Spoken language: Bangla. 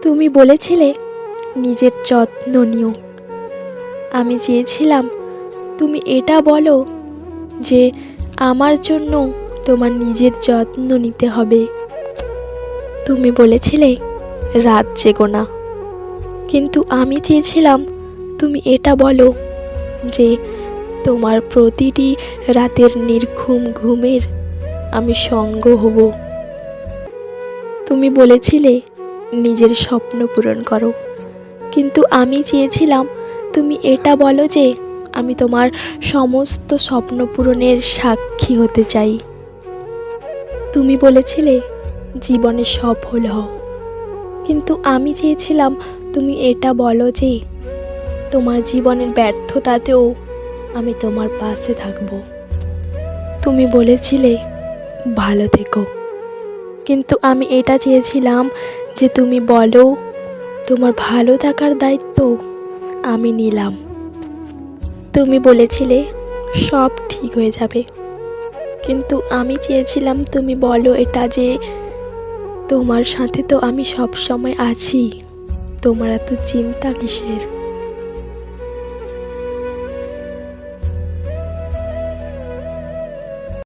তুমি বলেছিলে নিজের যত্ন নিও। আমি চেয়েছিলাম তুমি এটা বলো যে আমার জন্য তোমার নিজের যত্ন নিতে হবে। তুমি বলেছিলে রাত জেগো না, কিন্তু আমি চেয়েছিলাম তুমি এটা বলো যে তোমার প্রতিটি রাতের নির্ঘুম ঘুমের আমি সঙ্গ হব। তুমি বলেছিলে নিজের স্বপ্ন পূরণ করো, কিন্তু আমি চেয়েছিলাম তুমি এটা বলো যে আমি তোমার সমস্ত স্বপ্ন পূরণের সাক্ষী হতে চাই। তুমি বলেছিলে জীবনে সফল হও, কিন্তু আমি চেয়েছিলাম তুমি এটা বলো যে তোমার জীবনের ব্যর্থতাতেও আমি তোমার পাশে থাকব। তুমি বলেছিলে ভালো থেকো, কিন্তু আমি এটা চেয়েছিলাম যে তুমি বলো তোমার ভালো থাকার দায়িত্ব আমি নিলাম। তুমি বলেছিলে সব ঠিক হয়ে যাবে, কিন্তু আমি চেয়েছিলাম তুমি বলো এটা যে তোমার সাথে তো আমি সব সময় আছি, তোমার এত চিন্তা কিসের।